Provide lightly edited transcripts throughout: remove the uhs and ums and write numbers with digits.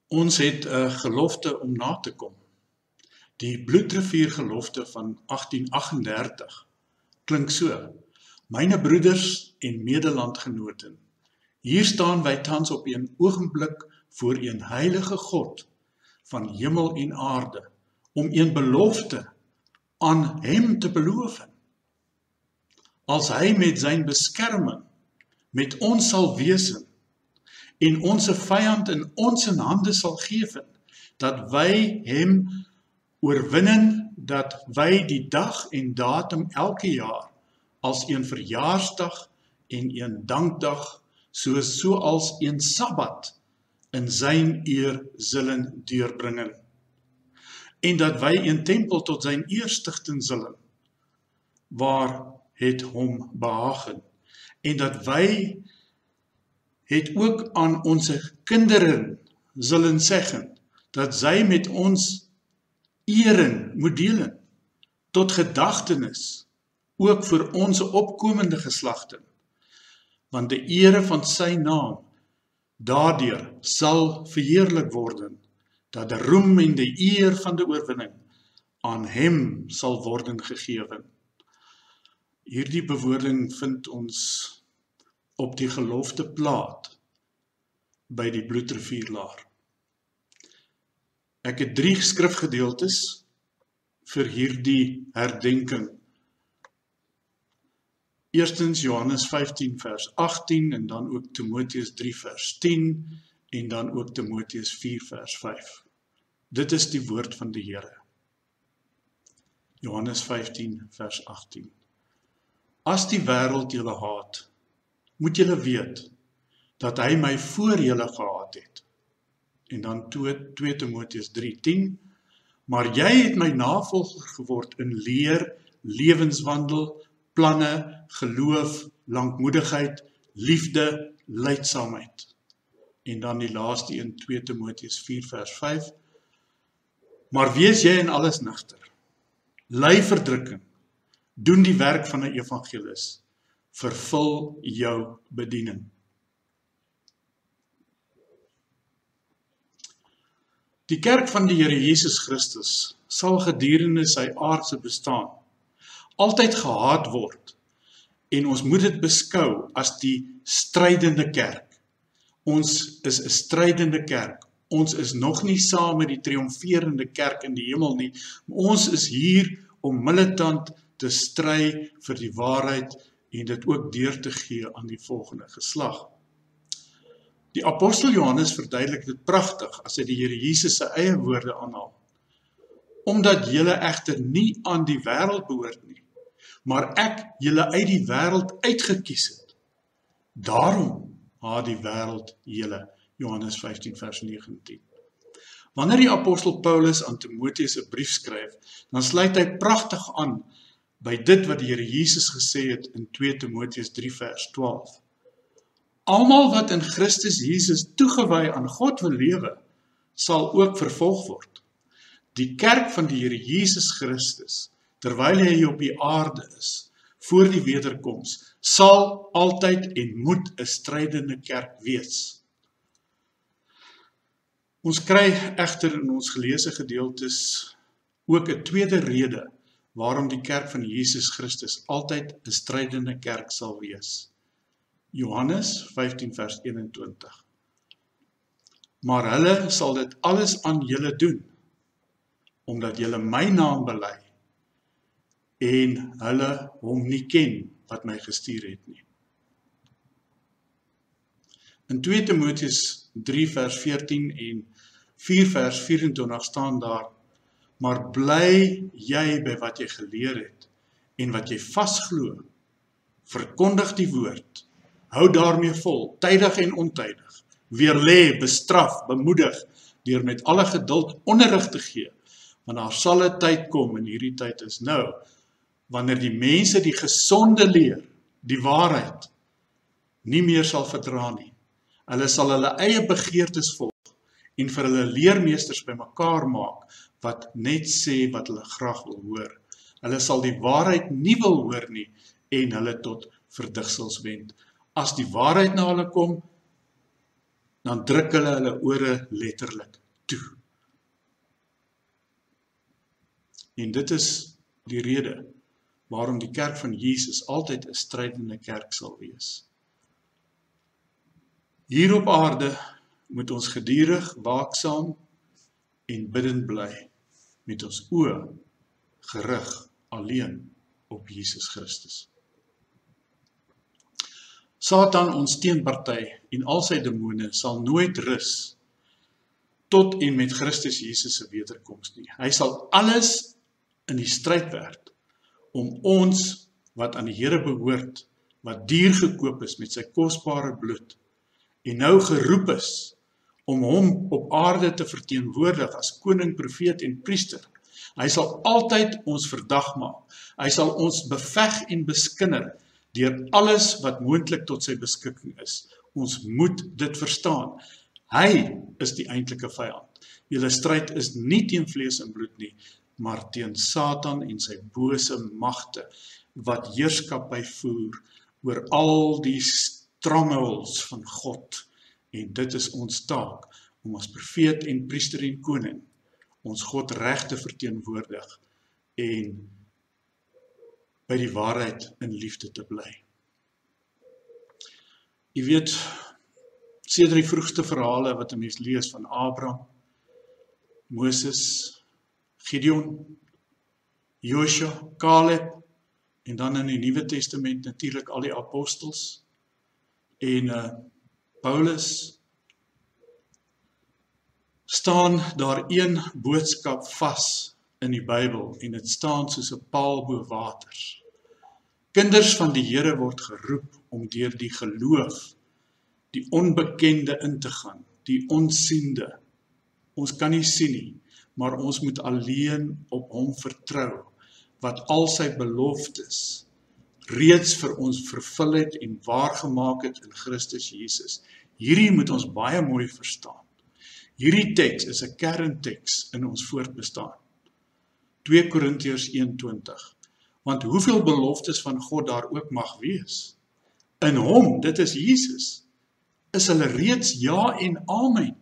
Ons het 'n gelofte om na te kom. Die Bloedrivier gelofte van 1838 klink so: Myne broeders en medelandgenoten, hier staan wy tans op een oogenblik voor een heilige God van hemel en aarde, om een belofte aan hem te beloof. As hy met zijn beskerming met ons sal wees en onze vyand in ons hande sal geven, dat wy hem oorwinnen, dat wy die dag en datum elke jaar as een verjaarsdag en een dankdag, soals een Sabbat in zijn eer zullen deurbringen. En dat wy een tempel tot zijn eer stichten zullen, waar het hom behagen. En dat wy het ook aan onze kinderen zullen zeggen, dat zij met ons eren moet delen, tot gedagtenis, ook vir onze opkomende geslagten, want de ere van sy naam daardeur sal verheerlik worden, dat de roem en de eer van de oorwinning aan hem sal worden gegeven. Hierdie bewoording vind ons op die gelofte plaat by die Bloedrivierlaar. Ek het 3 skrifgedeeltes vir hierdie herdenking. Eerstens Johannes 15 vers 18 en dan ook Timoteus 3 vers 10 en dan ook Timoteus 4 vers 5. Dit is die woord van die Here. Johannes 15 vers 18. As die wêreld julle haat, moet julle weet, dat hy my voor julle gehaat het. En dan 2 Timoteus 3:10, maar jy het my navolger geword in leer, lewenswandel, planne, geloof, lankmoedigheid, liefde, lydsaamheid. En dan die laaste een, 2 Timoteus 4 vers 5, maar wees jy in alles nugter, ly verdrukking, doen die werk van 'n evangelis, vervul jou bediening. Die kerk van die Here Jesus Christus sal gedurende sy aardse bestaan altyd gehaat word en ons moet dit beskou as die strydende kerk. Ons is 'n strydende kerk. Ons is nog nie saam met die triomferende kerk in die hemel nie. Ons is hier om militant te stry vir die waarheid en dit ook deur te gee aan die volgende geslag. Die apostel Johannes verduidelik dit pragtig as hy die Here Jesus se eie woorde aanhaal. Omdat julle egter nie aan die wêreld behoort nie, maar ek julle uit die wêreld uitgekies het. Daarom haat die wêreld julle. Johannes 15 vers 19. Wanneer die apostel Paulus aan Timoteus 'n brief skryf, dan sluit hy pragtig aan by dit wat die Here Jesus gesê het in 2 Timoteus 3 vers 12. Almal wat in Christus Jesus toegewy aan God wil lewe, sal ook vervolg word. Die kerk van die Here Jesus Christus, terwyl hy op die aarde is, voor die wederkoms, sal altyd en moet 'n strydende kerk wees. Ons kry egter in ons geleesde gedeeltes ook 'n tweede rede waarom die kerk van Jesus Christus altyd 'n strydende kerk sal wees. Johannes 15 vers 21. Maar hulle sal dit alles aan julle doen, omdat julle my naam bely en hulle hom nie ken wat my gestuur het nie. In 2 Timoteus 3 vers 14 en 4 vers 24 staan daar, maar bly jy by wat jy geleer het en wat jy vasglo, verkondig die woord, hou daarmee vol, tydig en ontydig, weerlê, bestraf, bemoedig, deur met alle geduld onderrig te gee, want daar sal 'n tyd kom, en hierdie tyd is nou, wanneer die mense die gesonde leer, die waarheid, nie meer sal verdra nie. Hulle sal hulle eie begeertes volg, en vir hulle leermeesters bymekaar maak, wat net sê wat hulle graag wil hoor. Hulle sal die waarheid nie wil hoor nie, en hulle tot verdigsels wend. As die waarheid na hulle kom, dan druk hulle ore letterlik toe. En dit is die rede waarom die kerk van Jesus altyd 'n strydende kerk sal wees. Hier op aarde moet ons gedurig waaksaam en bidend bly, met ons oë gerig alleen op Jesus Christus. Satan, ons teenparty en al sy demone sal nooit rus tot en met Christus Jesus se wederkoms nie. Hy sal alles in die stryd werk om ons wat aan die Here behoort, wat duur gekoop is met sy kosbare bloed en nou geroep is om hom op aarde te verteenwoordig as koning, profeet en priester. Hy sal altyd ons verdag maak. Hy sal ons beveg en beskinder deur alles wat moontlik tot sy beskikking is. Ons moet dit verstaan. Hy is die eintlike vyand. Julle stryd is nie teen vlees en bloed nie, maar teen Satan en sy bose magte, wat heerskappy voer oor al die strongholds van God. En dit is ons taak, om as profeet en priester en koning, ons God reg te verteenwoordig, en by die waarheid in liefde te bly. Jy weet, sedert die vroegste verhale wat 'n mens lees van Abraham, Moses, Gideon, Joshua, Caleb, en dan in die Nuwe Testament natuurlik al die apostels, en Paulus, staan daar een boodskap vas in die Bybel, en dit staan soos 'n paal bo waters. Kinders van die Here word geroep om deur die geloof die onbekende in te gaan, die onsiende. Ons kan nie sien nie, maar ons moet alleen op hom vertrou, wat al sy beloftes reeds vir ons vervul het en waargemaak het in Christus Jesus. Hierdie moet ons baie mooi verstaan. Hierdie teks is 'n kernteks in ons voortbestaan. 2 Korintiërs 1:20. Want hoeveel beloftes van God daar ook mag wees, in hom, dit is Jesus, is hulle reeds ja en amen,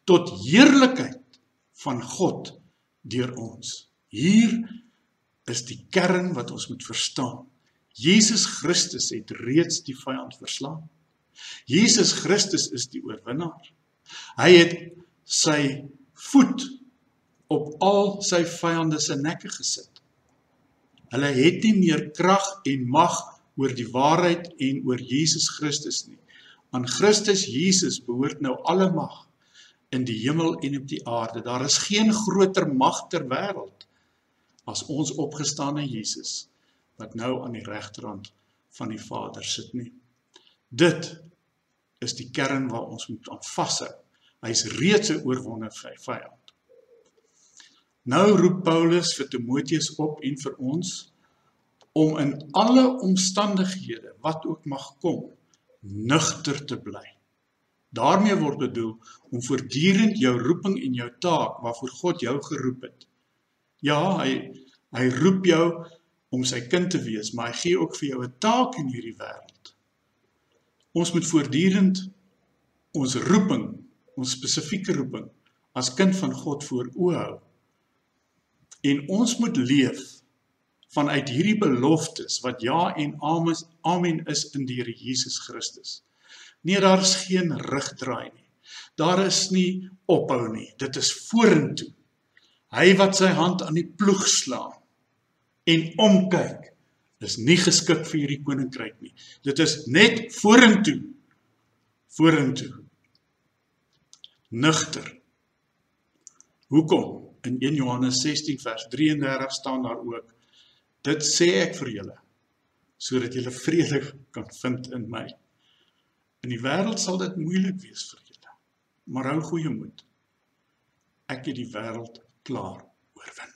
tot heerlikheid van God deur ons. Hier is die kern wat ons moet verstaan. Jesus Christus het reeds die vyand verslaan. Jesus Christus is die oorwinnaar. Hy het sy voet op al sy vyande se nekke gesit. Hulle het nie meer krag en mag oor die waarheid en oor Jesus Christus nie. Aan Christus Jesus behoort nou alle mag in die hemel en op die aarde. Daar is geen groter mag ter wêreld as ons opgestane Jesus, wat nou aan die regterhand van die Vader sit nie. Dit is die kern waar ons moet aan vashou. Hy is reeds 'n oorwonne vyand. Nou roep Paulus vir Timoteus op en vir ons, om in alle omstandighede, wat ook mag kom, nugter te bly. Daarmee word bedoel, om voortdurend jou roeping en jou taak, waarvoor God jou geroep het. Ja, hy roep jou om sy kind te wees, maar hy gee ook vir jou 'n taak in hierdie wêreld. Ons moet voortdurend ons roeping, ons spesifieke roeping, as kind van God voor oë hou. En ons moet leef vanuit hierdie beloftes, wat ja en amen is in die Here Jesus Christus. Nee, daar is geen rugdraai nie. Daar is nie ophou nie. Dit is vorentoe. Hy wat sy hand aan die ploeg slaan en omkyk, is nie geskik vir hierdie koninkryk nie. Dit is net vorentoe. Vorentoe. Nugter. Hoekom? In 1 Johannes 16 vers 33 staan daar ook, dit sê ek vir julle, sodat julle vrede kan vind in my. In die wêreld sal dit moeilik wees vir julle, maar hou goeie moed. Ek het die wêreld klaar oorwin.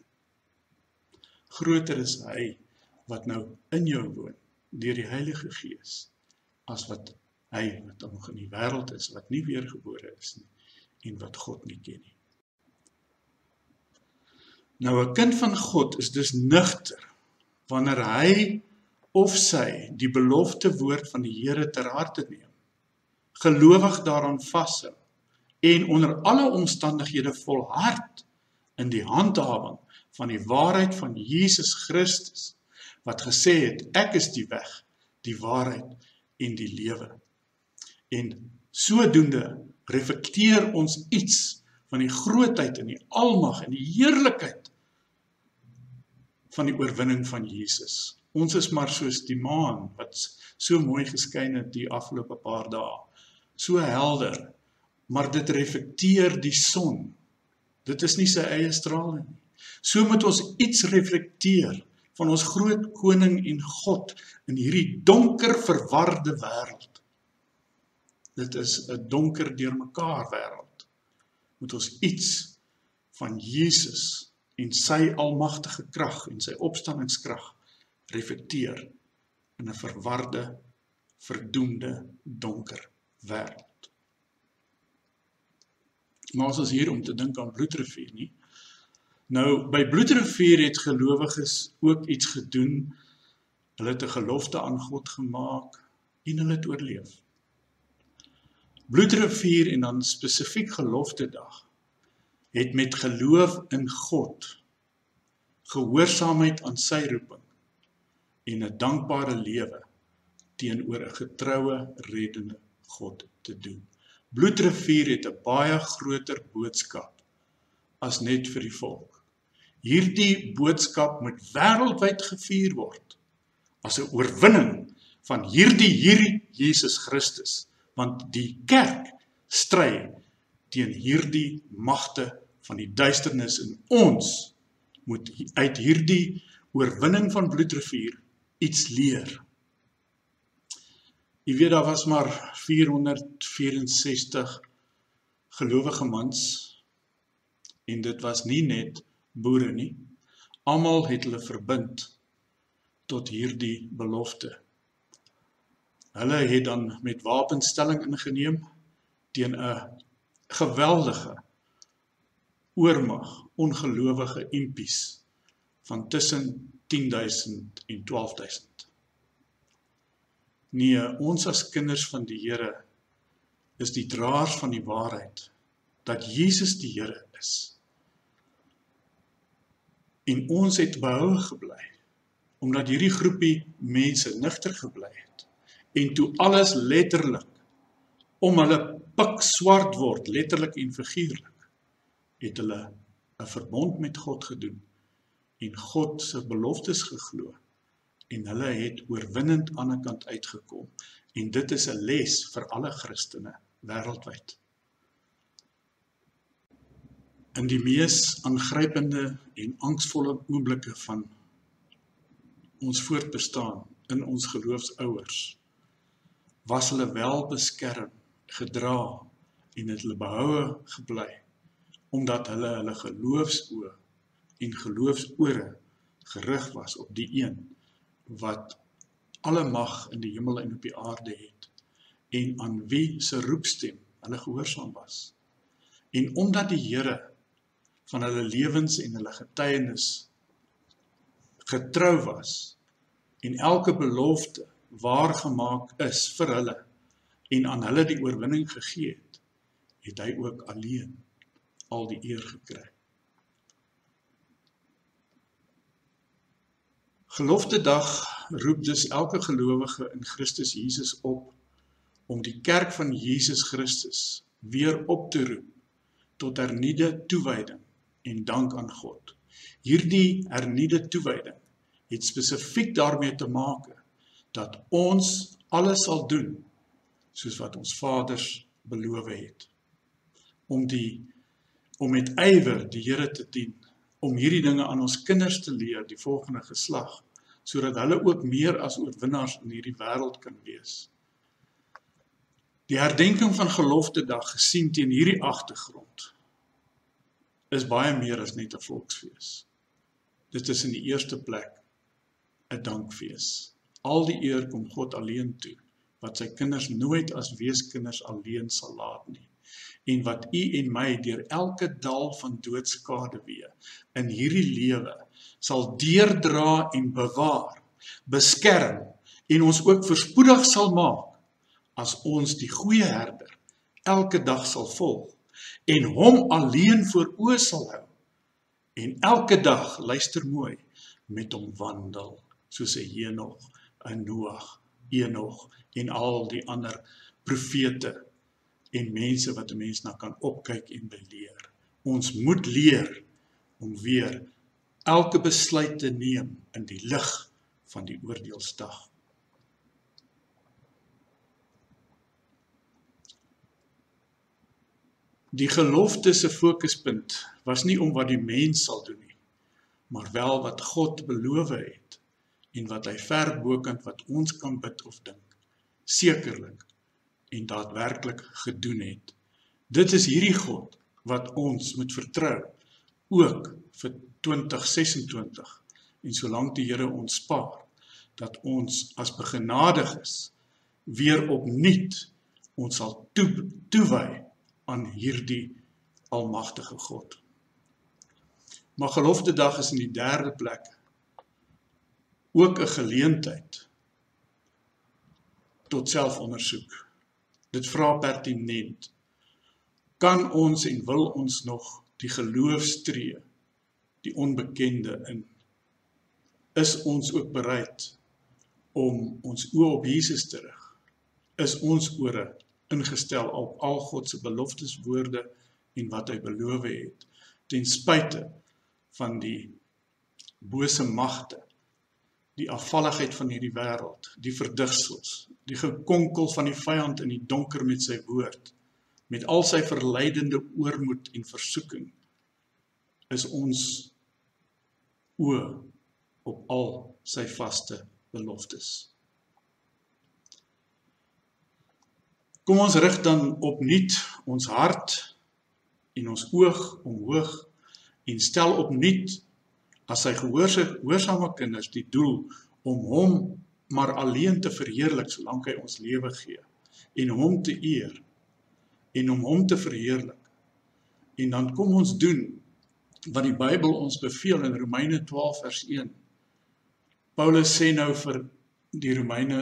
Groter is hy wat nou in jou woon, deur die Heilige Gees, as wat hy wat nog in die wêreld is, wat nie weergebore is nie, en wat God nie ken nie. Nou, 'n kind van God is dus nugter, wanneer hy of sy die belofte woord van die Here ter harte neem, gelowig daaraan vashou, en onder alle omstandighede volhard in die handhawing van die waarheid van Jesus Christus, wat gesê het, ek is die weg, die waarheid en die lewe. En sodoende reflekteer ons iets van die grootheid en die almag en die heerlikheid van die oorwinning van Jesus. Ons is maar soos die maan, wat so mooi geskyn het die afgelope paar dae, so helder, maar dit reflekteer die son. Dit is nie sy eie straling nie. So moet ons iets reflekteer van ons groot koning en God in hierdie donker verwarde wêreld. Dit is 'n donker deurmekaar wêreld. Moet ons iets van Jesus en sy almagtige krag en sy opstandingskrag reflekteer in 'n verwarde, verdoemde, donker wêreld. Maar ons is hier om te dink aan Bloedrivier nie. Nou, by Bloedrivier het gelowiges ook iets gedoen. Hulle het 'n gelofte aan God gemaak en hulle het oorleef. Bloedrivier en dan spesifiek geloftedag het met geloof in God, gehoorsaamheid aan sy roeping en 'n dankbare lewe teenoor 'n getroue, reddende God te doen. Bloedrivier het 'n baie groter boodskap as net vir die volk. Hierdie boodskap moet wêreldwyd gevier word as 'n oorwinning van hierdie Jesus Christus, want die kerk stry teen hierdie magte van die duisternis en ons moet uit hierdie oorwinning van Bloedrivier iets leer. Jy weet, daar was maar 464 gelowige mans en dit was nie net boere nie. Almal het hulle verbind tot hierdie belofte. Hulle het dan met wapenstelling ingeneem teen 'n geweldige oormag, ongelowige impies van tussen 10.000 en 12.000. Nee, ons as kinders van die Here is die draers van die waarheid, dat Jesus die Here is. En ons het behoue gebly, omdat hierdie groepie mense nigter gebly het. En toe alles letterlik, om hulle pik swart word, letterlik en figuurlik, het hulle 'n verbond met God gedoen, en God se beloftes geglo, en hulle het oorwinnend aan die kant uitgekom, en dit is 'n les vir alle Christene wêreldwyd. In die mees aangrypende en angsvolle oomblikke van ons voortbestaan in ons geloofsouers, was hulle wel beskerm, gedra en het hulle behoue gebly, omdat hulle geloofsoë en geloofsore gerig was op die een wat alle mag in die hemel en op die aarde het, en aan wie se roepstem hulle gehoorsaam was. En omdat die Here van hulle lewens en hulle getuienis getrou was, en elke belofte waargemaak is vir hulle, en aan hulle die oorwinning gegee het, het hy ook alleen al die eer gekry. Geloftedag roep dus elke gelowige in Christus Jesus op om die kerk van Jesus Christus weer op te roep tot hernieude toewyding en dank aan God. Hierdie hernieude toewyding het spesifiek daarmee te maak dat ons alles sal doen soos wat ons vaders beloof het. Om met ywer die Here te dien, om hierdie dinge aan ons kinders te leer, die volgende geslag, sodat hulle ook meer as oorwinnaars in hierdie wêreld kan wees. Die herdenking van Geloftedag gesien teen hierdie agtergrond is baie meer as net 'n volksfees. Dit is in die eerste plek 'n dankfees. Al die eer kom God alleen toe, wat sy kinders nooit as weeskinders alleen sal laat nie. En wat u en my deur elke dal van doodskade wee in hierdie lewe sal deurdra en bewaar, beskerm en ons ook voorspoedig sal maak as ons die goeie herder elke dag sal volg en hom alleen voor oë sal hou, en elke dag, luister mooi, met hom wandel, soos 'n Henog, 'n Noag, Enog, en al die ander profete, en mense wat 'n mens na kan opkyk en beleer. Ons moet leer om weer elke besluit te neem in die lig van die oordeelsdag. Die gelofte se fokuspunt was nie om wat die mens sal doen nie, maar wel wat God beloof het en wat hy ver bokant wat ons kan bid of dink, sekerlik en daadwerklik gedoen het. Dit is hierdie God wat ons moet vertrou, ook vir 2026, en solank die Here ons spaar, dat ons as begenadiges weer opnuut ons sal toewy aan hierdie almagtige God. Maar geloftedag is in die derde plek ook 'n geleentheid tot selfondersoek. Dit vra pertinent, kan ons en wil ons nog die geloofstree, die onbekende in? Is ons ook bereid om ons oë op Jesus te rig? Is ons ore ingestel op al God se beloftes, woorde en wat hy beloof het, ten spyte van die bose magte, die afvalligheid van hierdie wêreld, die verdigsels, die gekonkel van die vyand in die donker met sy woord, met al sy verleidende oormoed en versoeking, is ons oë op al sy vaste beloftes. Kom ons rig dan opnuut ons hart en ons oog omhoog en stel opnuut as sy gehoorsame kinders die doel om hom maar alleen te verheerlik solank hy ons lewe gee en hom te eer en om hom te verheerlik. En dan kom ons doen wat die Bybel ons beveel in Romeine 12 vers 1. Paulus sê nou vir die Romeine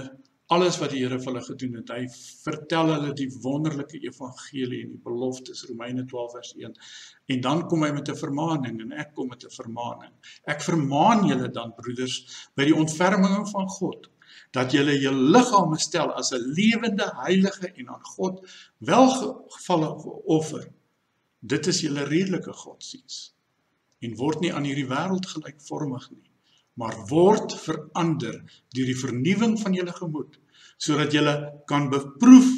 alles wat die Here vir hulle gedoen het. Hy vertel hulle die wonderlike evangelie en die beloftes, Romeine 12 vers 1. En dan kom hy met 'n vermaaning en ek kom met 'n vermaaning. Ek vermaan julle dan, broeders, by die ontferming van God, dat julle julle liggame stel as 'n lewende, heilige en aan God welgevallige offer. Dit is julle redelike godsdiens. En word nie aan hierdie wêreld gelykvormig nie, maar word verander deur die vernuwing van julle gemoed, sodat julle kan beproef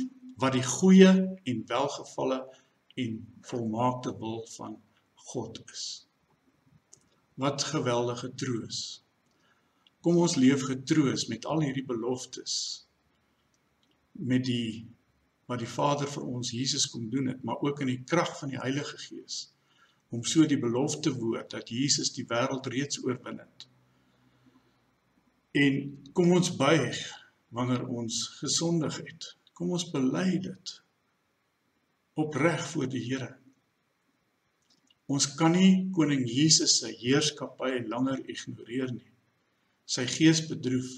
wat die goeie en welgevalle en volmaakte wil van God is. Wat geweldige troos. Kom ons leef getroos met al hierdie beloftes, met wat die Vader vir ons, Jesus, kom doen het, maar ook in die krag van die Heilige Gees, om so die belofte woord, dat Jesus die wêreld reeds oorwin het. En kom ons buig, wanneer ons gesondig het, kom ons bely dit, opreg voor die Here. Ons kan nie koning Jesus se heerskappy langer ignoreer nie, sy gees bedroef,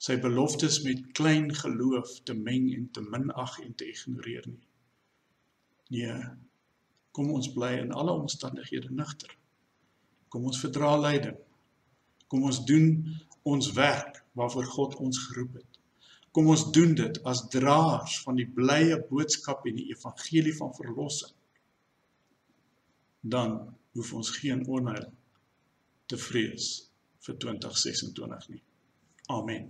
sy beloftes met klein geloof te meng en te minag en te ignoreer nie. Nee, kom ons bly in alle omstandighede nugter. Kom ons verdra lyding. Kom ons doen ons werk waarvoor God ons geroep het. Kom ons doen dit as draers van die blye boodskap en die evangelie van verlossing. Dan hoef ons geen onheil te vrees vir 2026 nie. Amen.